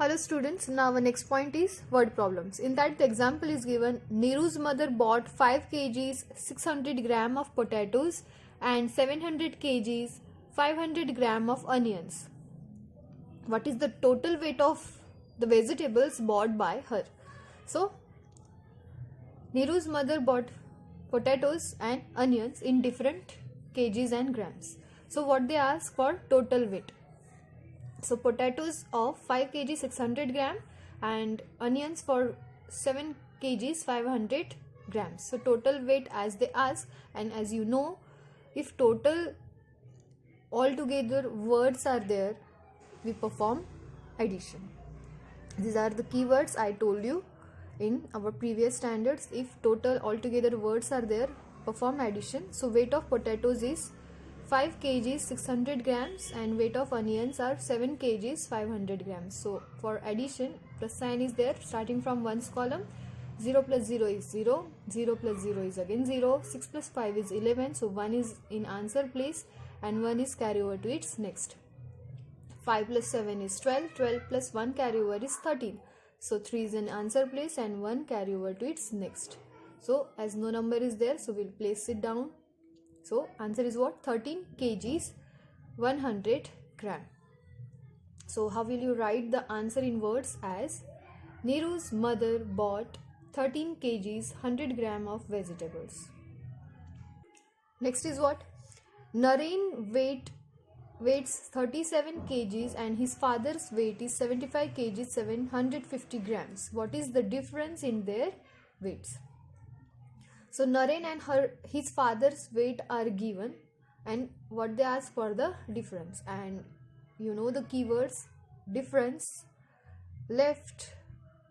Hello students, now our next point is word problems. In that the example is given, Niru's mother bought 5 kgs 600 gram of potatoes and 700 kgs 500 gram of onions. What is the total weight of the vegetables bought by her? So Niru's mother bought potatoes and onions in different kgs and grams. So what they ask for total weight. So potatoes of 5 kg 600 gram and onions for 7 kgs 500 grams. So total weight as they ask, and as you know, if total altogether words are there, we perform addition. These are the keywords I told you in our previous standards. If total altogether words are there, perform addition. So weight of potatoes is 5 kgs 600 grams and weight of onions are 7 kgs 500 grams. So for addition, plus sign is there starting from ones column. 0 plus 0 is 0, 0 plus 0 is again 0, 6 plus 5 is 11, so 1 is in answer place and 1 is carry over to its next. 5 plus 7 is 12, 12 plus 1 carry over is 13, so 3 is in answer place and 1 carry over to its next. So as no number is there, so we'll place it down. So answer is what? 13 kgs 100 gram. So how will you write the answer in words? As Niru's mother bought 13 kgs 100 gram of vegetables. Next is what? Naren weighs 37 kgs and his father's weight is 75 kgs 750 grams. What is the difference in their weights? So Naren and his father's weight are given, and what they ask for the difference, and you know the keywords difference, left,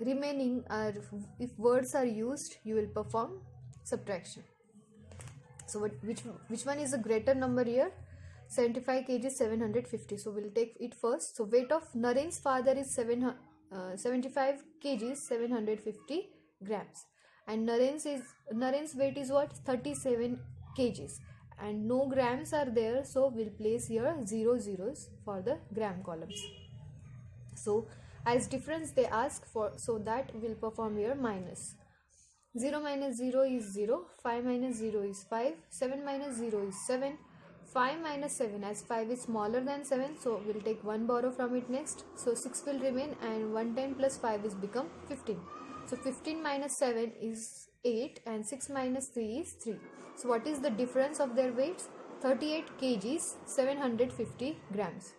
remaining are, if words are used you will perform subtraction. So which one is a greater number here? 75 kg 750. So we'll take it first. So weight of Naren's father is 75 kg 750 grams. And Naren's weight is what? 37 kgs and no grams are there, so we'll place here 0 zeros for the gram columns. So as difference they ask for, so that we'll perform here minus. 0 minus 0 is 0, 5 minus 0 is 5, 7 minus 0 is 7, 5 minus 7, as 5 is smaller than 7, so we'll take 1 borrow from it next, so 6 will remain and 110 plus 5 is become 15. So 15 minus 7 is 8 and 6 minus 3 is 3. So what is the difference of their weights? 38 kgs 750 grams.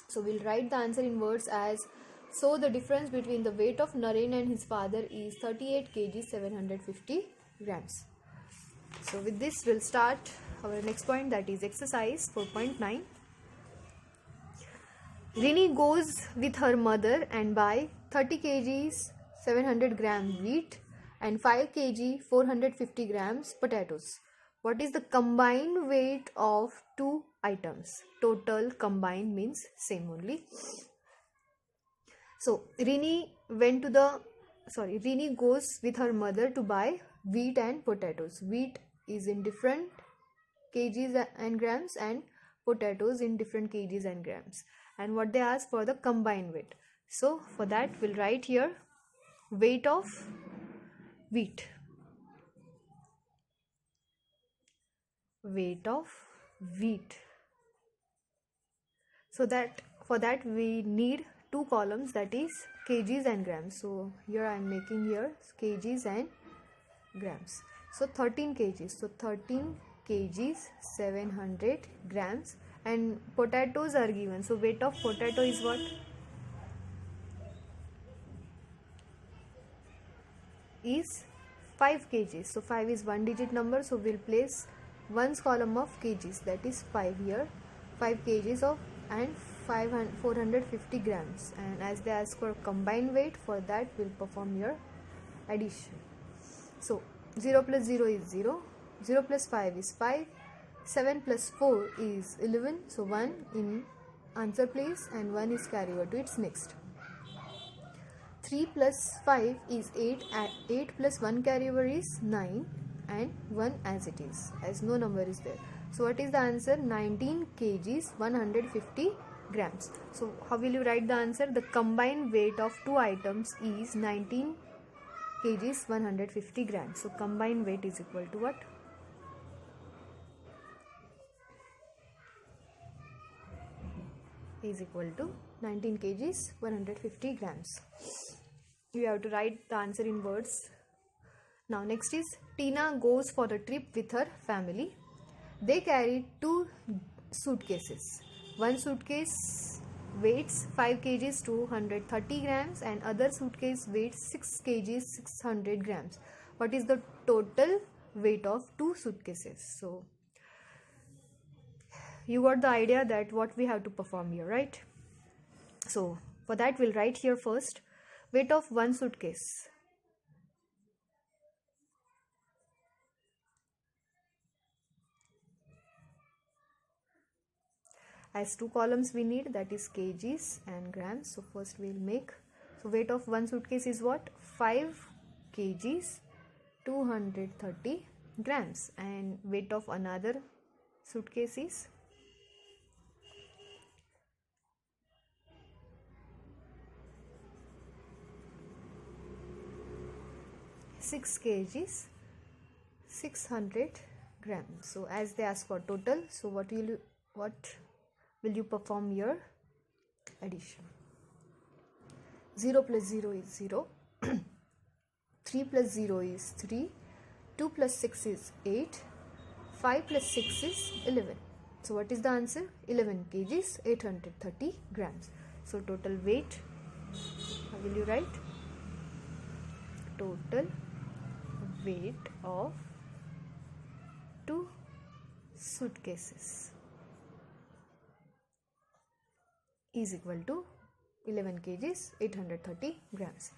So we'll write the answer in words as, so the difference between the weight of Naren and his father is 38 kg 750 grams. So with this we'll start our next point, that is exercise 4.9. Rini goes with her mother and buy 30 kgs 700 gram wheat and 5 kg 450 grams potatoes. What is the combined weight of two items? Total combined means same only. So Rini goes with her mother to buy wheat and potatoes. Wheat is in different kgs and grams and potatoes in different kgs and grams. And what they ask for the combined weight. So for that we'll write here weight of wheat. Weight of wheat. So that for that we need two columns, that is kgs and grams. So here I am making here kgs and grams. So 13 kgs. So 13 kgs 700 grams and potatoes are given. So weight of potato is what? Is 5 kgs. So 5 is one digit number, so we'll place ones column of kgs, that is 5 here, 5 kgs of and 450 grams, and as they ask for combined weight, for that we'll perform here addition. So 0 plus 0 is 0, 0 plus 5 is 5, 7 plus 4 is 11, so 1 in answer place and 1 is carry over to its next. 3 plus 5 is 8 and 8 plus 1 carry over is 9 and 1 as it is, as no number is there. So what is the answer? 19 kgs 150 grams. So how will you write the answer? The combined weight of two items is 19 kgs 150 grams. So combined weight is equal to what? Is equal to 19 kgs 150 grams. You have to write the answer in words. Now next is Tina goes for a trip with her family. They carry two suitcases. One suitcase weighs 5 kgs 230 grams and other suitcase weighs 6 kgs 600 grams. What is the total weight of two suitcases? So you got the idea that what we have to perform here, right? So for that we'll write here first weight of one suitcase. As two columns we need, that is kgs and grams. So first we'll make, so weight of one suitcase is what? 5 kgs 230 grams, and weight of another suitcase is 6 kgs 600 grams. So as they ask for total, so what will you perform here? Addition. 0 plus 0 is 0, 3 plus 0 is 3, 2 plus 6 is 8, 5 plus 6 is 11. So what is the answer? 11 kgs 830 grams. So total weight, how will you write? Total weight of two suitcases is equal to 11 kgs 830 grams.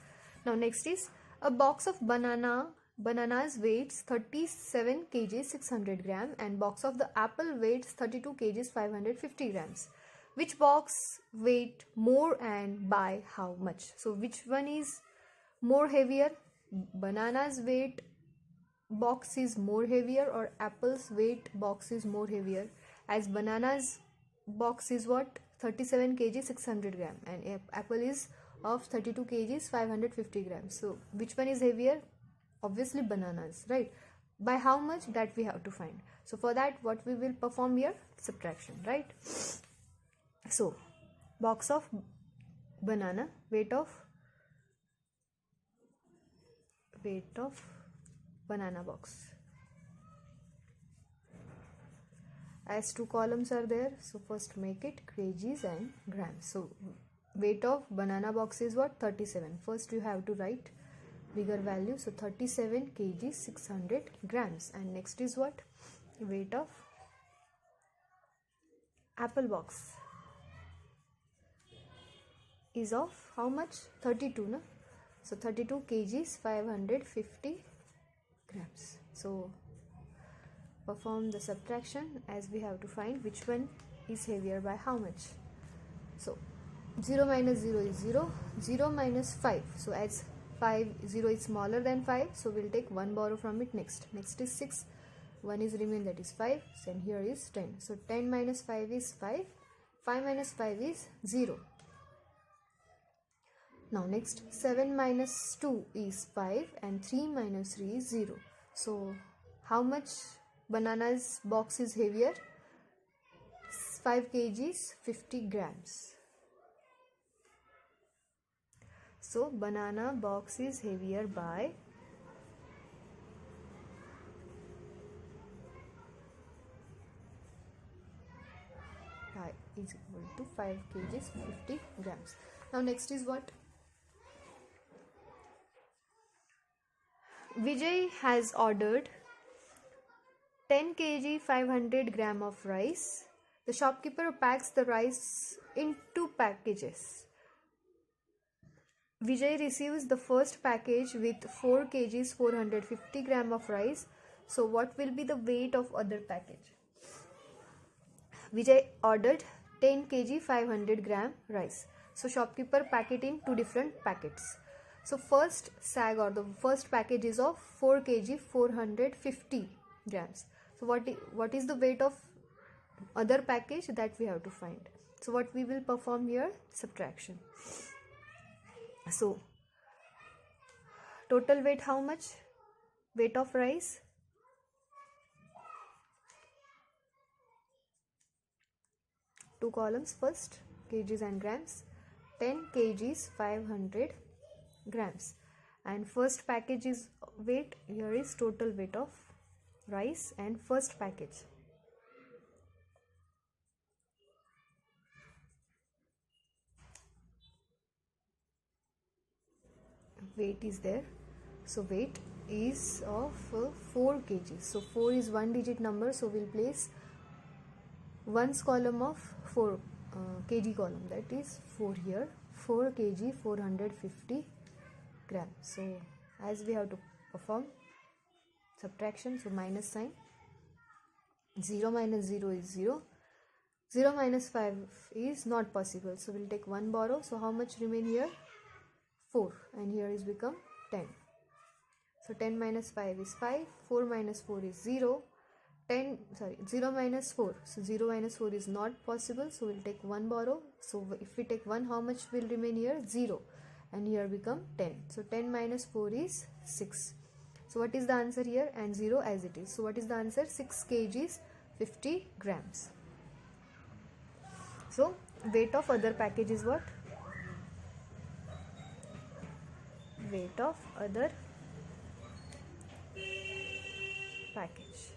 Now next is a box of bananas weighs 37 kgs 600 gram and box of the apple weighs 32 kgs 550 grams. Which box weight more and by how much? So which one is more heavier? Bananas weight box is more heavier or apple's weight box is more heavier? As bananas box is what? 37 kg 600 gram and apple is of 32 kgs 550 grams. So which one is heavier? Obviously bananas, right? By how much? That we have to find. So for that what we will perform here? Subtraction, right? So box of banana, weight of banana box. As two columns are there, so first make it kgs and grams. So weight of banana box is what? 37. First you have to write bigger value, so 37 kg 600 grams. And next is what? Weight of apple box is of how much? 32, no? So 32 kgs 550 grams. So perform the subtraction as we have to find which one is heavier by how much. So 0 minus 0 is 0, 0 minus 5. So as 0 is smaller than 5, so we'll take 1 borrow from it. Next is 6, 1 is remain, that is 5, and here is 10. So 10 minus 5 is 5, 5 minus 5 is 0. Now next 7 minus 2 is 5 and 3 minus 3 is 0. So how much bananas box is heavier? 5 kgs 50 grams. So banana box is heavier by is equal to 5 kgs 50 grams. Now next is what? Vijay has ordered 10 kg 500 gram of rice. The shopkeeper packs the rice in 2 packages. Vijay receives the first package with 4 kgs 450 gram of rice. So what will be the weight of other package? Vijay ordered 10 kg 500 gram rice. So shopkeeper pack it in 2 different packets. So first sag or the first package is of 4 kg 450 grams. So what is the weight of other package? That we have to find. So what we will perform here? Subtraction. So total weight how much? Weight of rice, two columns first, kgs and grams. 10 kgs 500 grams, and first package is weight. Here is total weight of rice and first package. Weight is there, so weight is of 4 kgs. So 4 is one digit number, so we'll place ones column of 4 kg column, that is 4 here. 4 kg 450 grams. So as we have to perform subtraction, so minus sign. 0 minus 0 is 0. 0 minus 5 is not possible, so we'll take 1 borrow. So how much remain here? 4, and here is become 10. So 10 minus 5 is 5. 4 minus 4 is 0. 0 minus 4. So 0 minus 4 is not possible, so we'll take 1 borrow. So if we take 1, how much will remain here? 0, and here become 10. So 10 minus 4 is 6. So what is the answer here? And 0 as it is. So what is the answer? 6 kgs 50 grams. So weight of other package is what? Weight of other package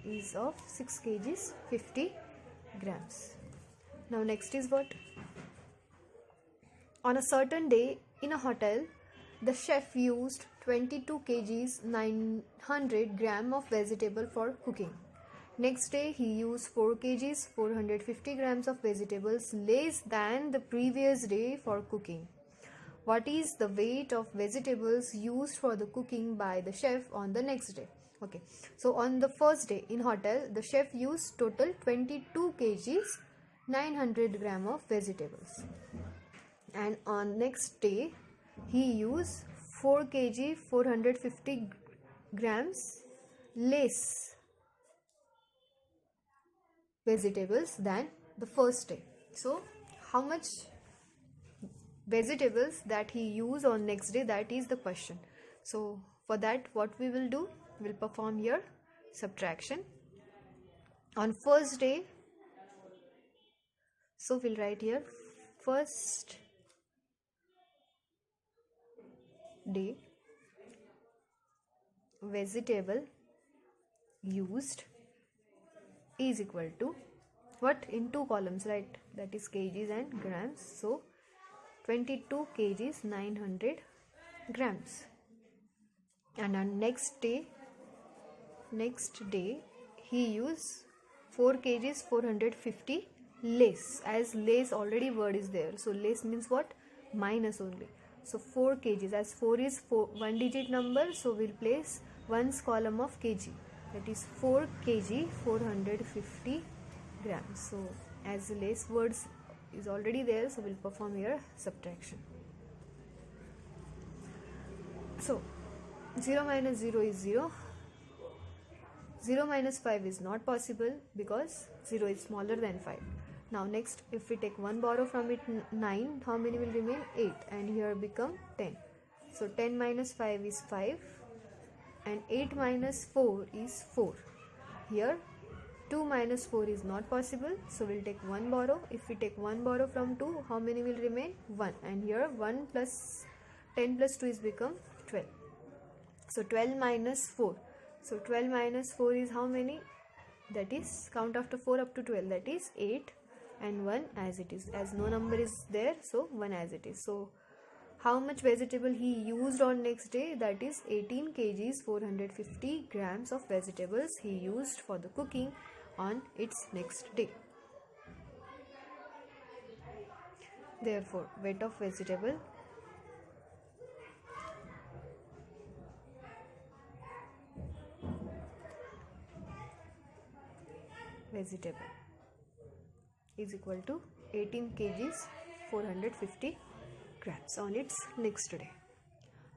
is of 6 kgs 50 grams. Now next is what? On a certain day in a hotel, the chef used 22 kgs 900 gram of vegetable for cooking. Next day he used 4 kgs 450 grams of vegetables less than the previous day for cooking. What is the weight of vegetables used for the cooking by the chef on the next day? Okay, so on the first day in hotel, the chef used total 22 kgs 900 gram of vegetables, and on next day he used 4 kg 450 grams less vegetables than the first day. So how much vegetables that he used on next day, that is the question. So for that, what we will do? We'll perform here subtraction. On first day, so we'll write here first day vegetable used is equal to what? In two columns, right? That is kgs and grams. So 22 kgs 900 grams, and on next day he used 4 kgs 450 less, as less already word is there, so less means what? Minus only. So 4 kgs, as 4 is one digit number, so we'll place ones column of kg, that is 4 kg 450 grams. So as less words is already there, so we'll perform here subtraction. So 0 minus 0 is 0. 0 minus 5 is not possible because 0 is smaller than 5. Now next, if we take 1 borrow from it, 9, how many will remain? 8, and here become 10. So 10 minus 5 is 5, and 8 minus 4 is 4. Here 2 minus 4 is not possible, so we'll take 1 borrow. If we take 1 borrow from 2, how many will remain? 1, and here 1 plus 10 plus 2 is become 12. So 12 minus 4. So 12 minus 4 is how many? That is, count after 4 up to 12, that is 8, and 1 as it is, as no number is there, so 1 as it is. So how much vegetable he used on next day? That is 18 kgs 450 grams of vegetables he used for the cooking on its next day. Therefore weight of vegetable is equal to 18 kgs 450 grams on its next day.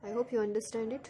I hope you understand it.